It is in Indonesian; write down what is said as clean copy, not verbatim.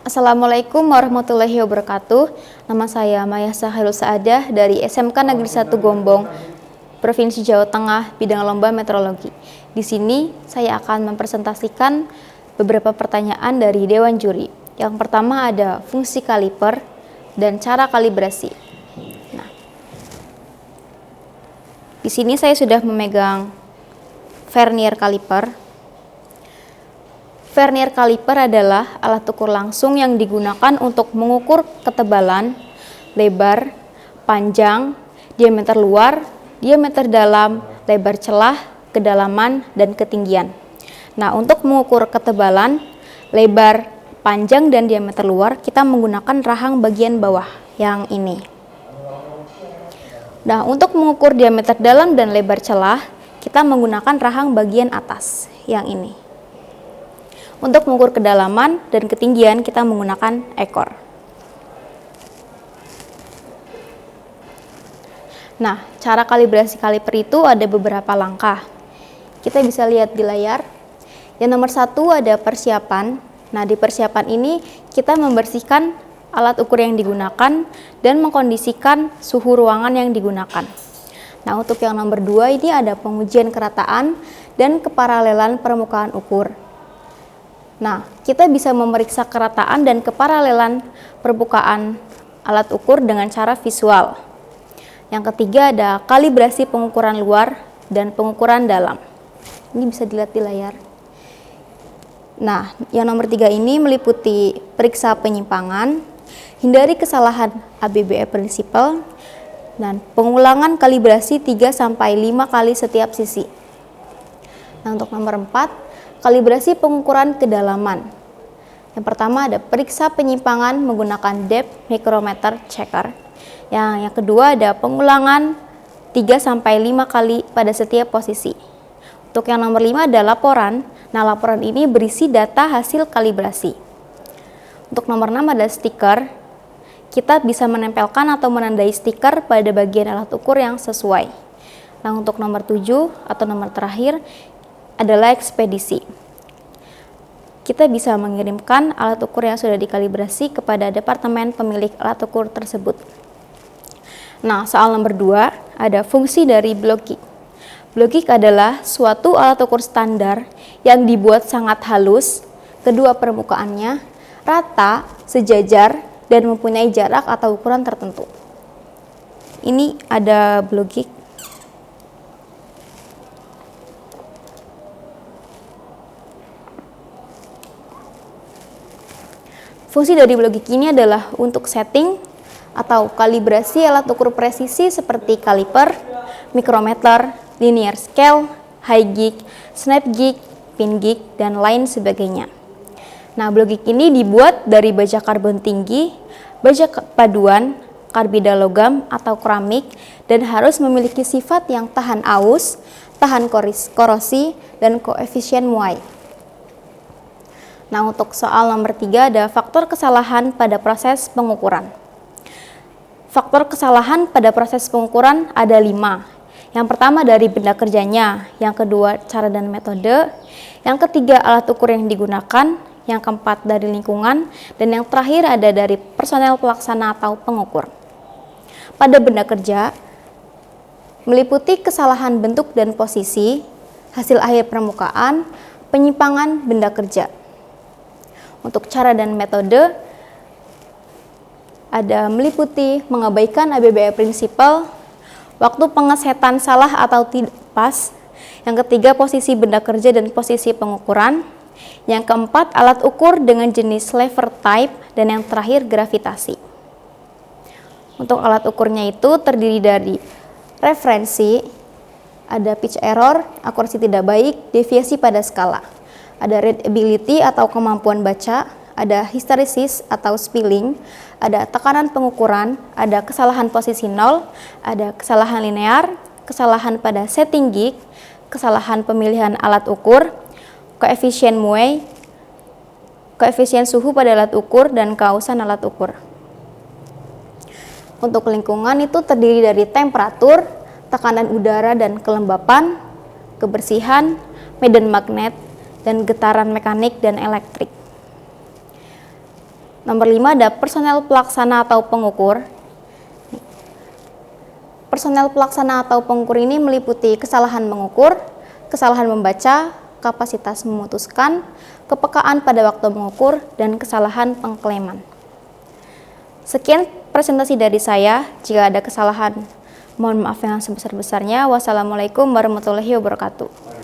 Assalamualaikum warahmatullahi wabarakatuh. Nama saya Maya Sahairul Saadah dari SMK Negeri 1 Gombong, Provinsi Jawa Tengah, bidang lomba meteorologi. Di sini saya akan mempresentasikan beberapa pertanyaan dari Dewan Juri. Yang pertama ada fungsi kaliper dan cara kalibrasi. Nah, di sini saya sudah memegang vernier kaliper. Vernier kaliper adalah alat ukur langsung yang digunakan untuk mengukur ketebalan, lebar, panjang, diameter luar, diameter dalam, lebar celah, kedalaman, dan ketinggian. Nah, untuk mengukur ketebalan, lebar, panjang, dan diameter luar, kita menggunakan rahang bagian bawah yang ini. Nah, untuk mengukur diameter dalam dan lebar celah, kita menggunakan rahang bagian atas yang ini. Untuk mengukur kedalaman dan ketinggian, kita menggunakan ekor. Nah, cara kalibrasi kaliper itu ada beberapa langkah. Kita bisa lihat di layar. Yang nomor 1 ada persiapan. Nah, di persiapan ini kita membersihkan alat ukur yang digunakan dan mengkondisikan suhu ruangan yang digunakan. Nah, untuk yang nomor 2 ini ada pengujian kerataan dan keparalelan permukaan ukur. Nah, kita bisa memeriksa kerataan dan keparalelan permukaan alat ukur dengan cara visual. Yang ketiga ada kalibrasi pengukuran luar dan pengukuran dalam. Ini bisa dilihat di layar. Nah, yang nomor 3 ini meliputi periksa penyimpangan, hindari kesalahan ABBE prinsipal, dan pengulangan kalibrasi 3-5 kali setiap sisi. Nah, untuk nomor 4, kalibrasi pengukuran kedalaman. Yang pertama ada periksa penyimpangan menggunakan depth micrometer checker. Yang kedua ada pengulangan 3-5 kali pada setiap posisi. Untuk yang nomor 5 ada laporan. Nah, laporan ini berisi data hasil kalibrasi. Untuk nomor 6 ada stiker. Kita bisa menempelkan atau menandai stiker pada bagian alat ukur yang sesuai. Nah, untuk nomor 7 atau nomor terakhir adalah ekspedisi. Kita bisa mengirimkan alat ukur yang sudah dikalibrasi kepada departemen pemilik alat ukur tersebut. Nah, soal nomor 2 ada fungsi dari block gauge. Block gauge adalah suatu alat ukur standar yang dibuat sangat halus, kedua permukaannya rata, sejajar, dan mempunyai jarak atau ukuran tertentu. Ini ada block gauge. Fungsi dari block gauge ini adalah untuk setting atau kalibrasi alat ukur presisi seperti kaliper, mikrometer, linear scale, high gauge, snap gauge, pin gauge, dan lain sebagainya. Nah, block gauge ini dibuat dari baja karbon tinggi, baja paduan, karbida logam atau keramik, dan harus memiliki sifat yang tahan aus, tahan korosi, dan koefisien muai. Nah, untuk soal nomor 3 ada faktor kesalahan pada proses pengukuran. Faktor kesalahan pada proses pengukuran ada 5. Yang pertama dari benda kerjanya, yang kedua cara dan metode, yang ketiga alat ukur yang digunakan, yang keempat dari lingkungan, dan yang terakhir ada dari personel pelaksana atau pengukur. Pada benda kerja, meliputi kesalahan bentuk dan posisi, hasil akhir permukaan, penyimpangan benda kerja. Untuk cara dan metode ada meliputi mengabaikan ABBE prinsipal, waktu pengesetan salah atau tidak pas, yang ketiga posisi benda kerja dan posisi pengukuran, yang keempat alat ukur dengan jenis lever type, dan yang terakhir gravitasi. Untuk alat ukurnya itu terdiri dari referensi, ada pitch error, akurasi tidak baik, deviasi pada skala. Ada readability atau kemampuan baca, ada hysteresis atau spilling, ada tekanan pengukuran, ada kesalahan posisi 0, ada kesalahan linear, kesalahan pada setting gauge, kesalahan pemilihan alat ukur, koefisien muai, koefisien suhu pada alat ukur, dan keausan alat ukur. Untuk lingkungan itu terdiri dari temperatur, tekanan udara dan kelembapan, kebersihan, medan magnet, dan getaran mekanik dan elektrik. Nomor 5 ada personel pelaksana atau pengukur. Personel pelaksana atau pengukur ini meliputi kesalahan mengukur, kesalahan membaca, kapasitas memutuskan, kepekaan pada waktu mengukur, dan kesalahan pengklaiman. Sekian presentasi dari saya. Jika ada kesalahan, mohon maaf yang sebesar-besarnya. Wassalamualaikum warahmatullahi wabarakatuh.